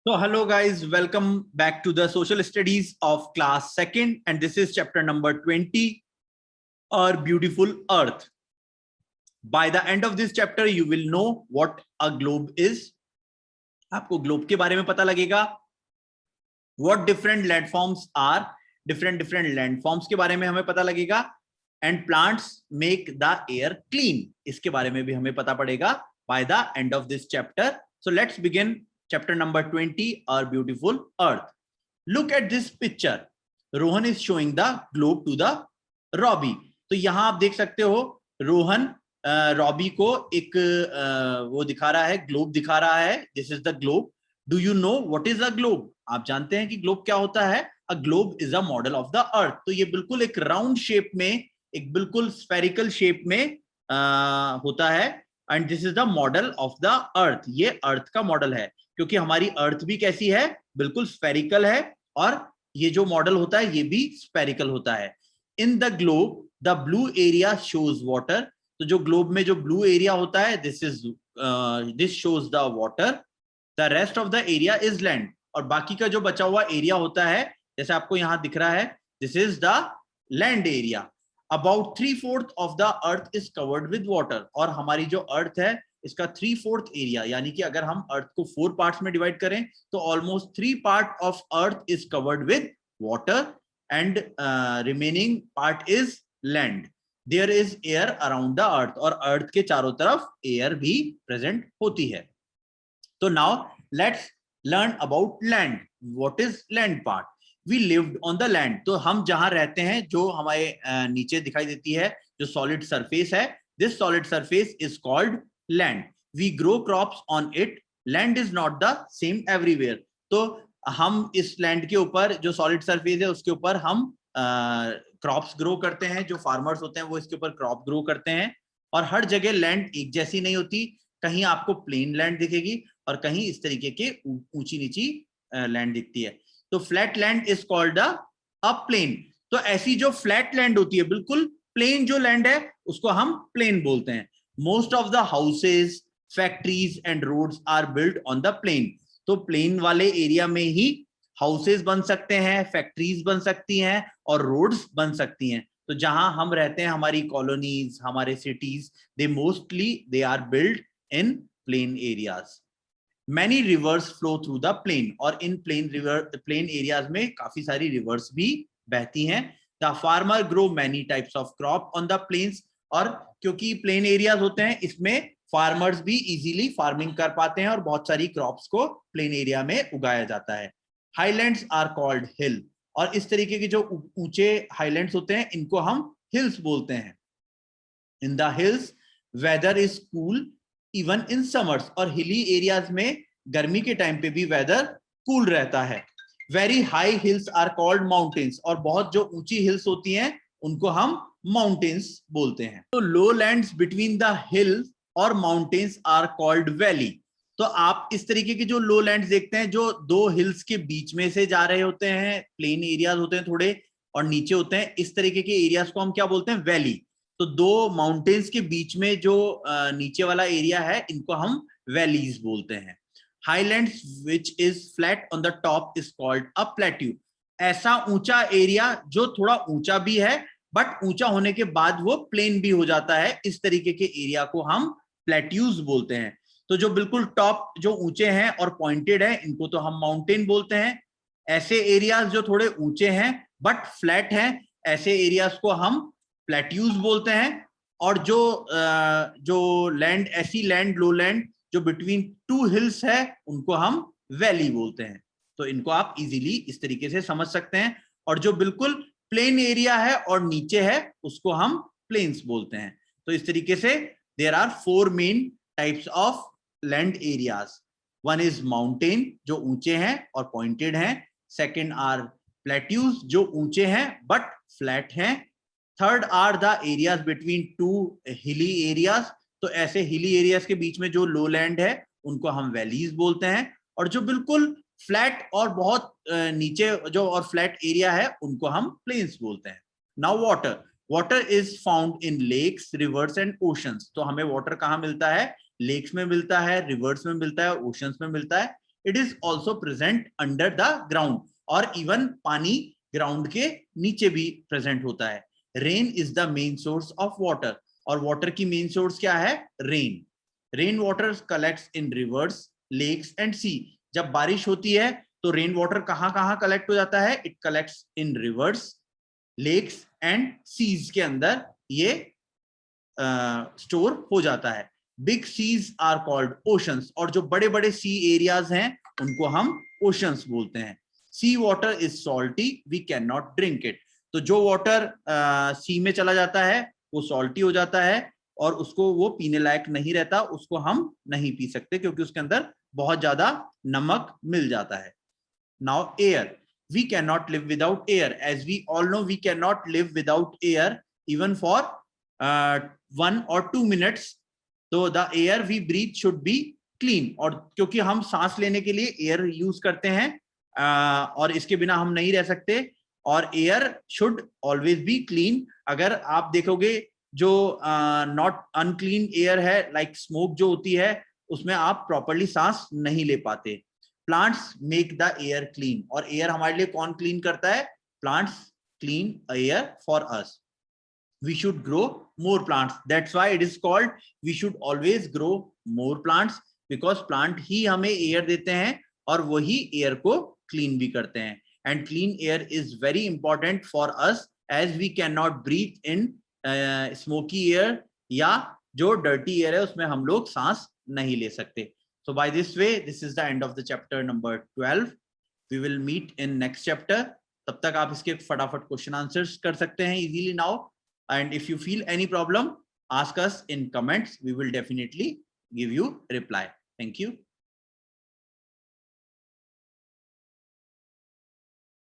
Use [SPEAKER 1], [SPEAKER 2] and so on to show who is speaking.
[SPEAKER 1] So hello guys, welcome back to the social studies of class 2nd and this is chapter number 20, Our Beautiful Earth. By the end of this chapter you will know what a globe is. आपको globe के बारे में पता लगेगा. What different landforms are, different landforms के बारे में हमें पता लगेगा. And plants make the air clean. इसके बारे में भी हमें पता पड़ेगा by the end of this chapter. So let's begin. Chapter number 20, Our Beautiful Earth. Look at this picture. Rohan is showing the globe to the Robbie. तो यहाँ आप देख सकते हो रोहन रॉबी को एक वो दिखा रहा है, ग्लोब दिखा रहा है. This is the globe. Do you know what is a globe? आप जानते हैं कि ग्लोब क्या होता है? A globe is a model of the earth. तो ये बिल्कुल एक राउंड शेप में, एक बिल्कुल स्फेरिकल शेप में होता है. And this is the model of the earth. ये अर्थ का मॉडल है क्योंकि हमारी अर्थ भी कैसी है, बिल्कुल स्फेरिकल है और ये जो मॉडल होता है ये भी स्फेरिकल होता है. In the globe the blue area shows water. तो जो ग्लोब में जो ब्लू एरिया होता है this shows the water. The rest of the area is land. और बाकी का जो बचा हुआ एरिया होता है जैसे आपको यहाँ दिख रहा है, this is the land area. About 3/4 of the earth is covered with water. और हमारी जो अर्थ है इसका 3/4 एरिया, यानी कि अगर हम अर्थ को 4 पार्ट्स में डिवाइड करें तो almost 3 part of earth is covered with water and remaining part is land. There is air around the earth. और अर्थ के चारों तरफ एयर भी प्रेजेंट होती है. तो now let's learn about land. What is land part? We lived on the land. तो हम जहां रहते हैं, जो हमारे नीचे दिखाई देती है, जो सॉलिड सरफेस है, this solid surface is called land. We grow crops on it. Land is not the same everywhere. तो हम इस लैंड के ऊपर, जो सॉलिड सरफेस है उसके ऊपर हम क्रॉप्स ग्रो करते हैं. जो फार्मर्स होते हैं वो इसके ऊपर क्रॉप ग्रो करते हैं. और हर जगह लैंड एक जैसी नहीं होती. कहीं आपको प्लेन लैंड दिखेगी और कहीं इस तरीके के ऊंची नीची लैंड दिखती है. तो flat land is called a plain. तो ऐसी जो फ्लैट लैंड होती है, बिल्कुल प्लेन जो लैंड है उसको हम प्लेन बोलते हैं. Most of the houses, factories and roads are built on the plain. तो प्लेन वाले एरिया में ही हाउसेस बन सकते हैं, फैक्ट्रीज बन सकती हैं और रोड्स बन सकती हैं. तो जहां हम रहते हैं, हमारी कॉलोनीज, हमारे cities, they mostly they are build in plain areas. Many rivers flow through the plain. और इन प्लेन एरियाज में काफी सारी रिवर्स भी बहती हैं. The farmer grow many types of crop on the plains. और क्योंकि प्लेन एरियाज होते हैं इसमें फार्मर्स भी इजीली फार्मिंग कर पाते हैं और बहुत सारी क्रॉप्स को प्लेन एरिया में उगाया जाता है. हाईलैंड्स आर कॉल्ड हिल. और इस तरीके के जो ऊंचे हाईलैंड्स होते हैं इनको हम हिल्स बोलते हैं. In the hills weather is cool even in summers. और हिली एरियाज में गर्मी के टाइम पे भी वेदर कूल रहता है. Very high hills are called mountains. और बहुत जो ऊंची हिल्स होती हैं उनको हम माउंटेन्स बोलते हैं. तो लो लैंड्स बिटवीन द हिल्स और माउंटेन्स आर कॉल्ड वैली. तो आप इस तरीके के जो लो लैंड्स देखते हैं जो दो हिल्स के बीच में से जा रहे होते हैं, प्लेन एरियाज होते हैं थोड़े और नीचे होते हैं, इस तरीके के एरियाज को हम क्या बोलते हैं? वैली. तो दो माउंटेन्स के बीच में जो नीचे वाला एरिया है इनको हम वैलीज बोलते हैं. Highlands which is flat on the top is called a plateau. ऐसा ऊंचा एरिया जो थोड़ा ऊंचा भी है बट ऊंचा होने के बाद वो प्लेन भी हो जाता है, इस तरीके के एरिया को हम प्लेट्यूज बोलते हैं. तो जो बिल्कुल टॉप जो ऊंचे हैं और पॉइंटेड है इनको तो हम माउंटेन बोलते हैं. ऐसे एरियाज जो थोड़े ऊंचे हैं बट फ्लैट हैं, ऐसे एरियाज को हम प्लेट्यूज बोलते हैं. और जो लैंड, ऐसी लैंड, लो लैंड जो बिटवीन टू हिल्स है उनको हम वैली बोलते हैं. तो इनको आप इजीली इस तरीके से समझ सकते हैं. और जो बिल्कुल प्लेन एरिया है और नीचे है उसको हम प्लेन्स बोलते हैं. तो इस तरीके से there are 4 main types of land areas. One is mountain जो ऊंचे हैं और पॉइंटेड हैं. सेकंड आर प्लेट्यूज जो ऊंचे हैं बट फ्लैट हैं. Third are the areas between two hilly areas. तो ऐसे हिली एरियाज के बीच में जो लो लैंड है उनको हम वैलीज बोलते हैं. और जो बिल्कुल फ्लैट और बहुत नीचे जो और फ्लैट एरिया है उनको हम प्लेन्स बोलते हैं. Now water. Water is found in lakes, rivers and oceans. तो हमें वाटर कहाँ मिलता है? लेक्स में मिलता है, रिवर्स में मिलता है और ओशंस में मिलता है. it is also present under the ground, और even पानी ग्राउंड के नीचे भी प्रेजेंट होता है. Rain is the main source of water, और वाटर की मेन सोर्स क्या है? Rain. Rain water collects in rivers, lakes and sea. जब बारिश होती है तो रेन वाटर कहां कहां कलेक्ट हो जाता है? It collects in rivers, lakes and seas के अंदर ये स्टोर हो जाता है. Big seas are called oceans, और जो बड़े बड़े सी एरियाज हैं उनको हम ओशंस बोलते हैं. Sea water is salty, we can not drink it. तो जो वाटर सी में चला जाता है वो सॉल्टी हो जाता है और उसको वो पीने लायक नहीं रहता, उसको हम नहीं पी सकते क्योंकि उसके अंदर बहुत ज्यादा नमक मिल जाता है. Now air, we cannot live without air. As we all know, we cannot live without air even for 1 or 2 minutes. So the air we breathe should be clean. और क्योंकि हम सांस लेने के लिए एयर यूज करते हैं और इसके बिना हम नहीं रह सकते, और air should always be clean. अगर आप देखोगे जो नॉट अनक्लीन एयर है, लाइक स्मोक जो होती है, उसमें आप प्रॉपरली सांस नहीं ले पाते. Plants make the air clean, और एयर हमारे लिए कौन क्लीन करता है? Plants clean air for us. We should grow more plants. That's why it is called we should always grow more plants, because plant ही हमें air देते हैं और वही air को clean भी करते हैं. And clean air is very important for us as we cannot breathe in smoky air, या जो dirty air है उसमें हम लोग सांस नहीं ले सकते. So by this way, this is the end of the chapter number 12. We will meet in next chapter. तब तक आप इसके फटाफट क्वेश्चन आंसर्स कर सकते हैं easily now. And if you feel any problem, ask us in comments. We will definitely give you reply. Thank you.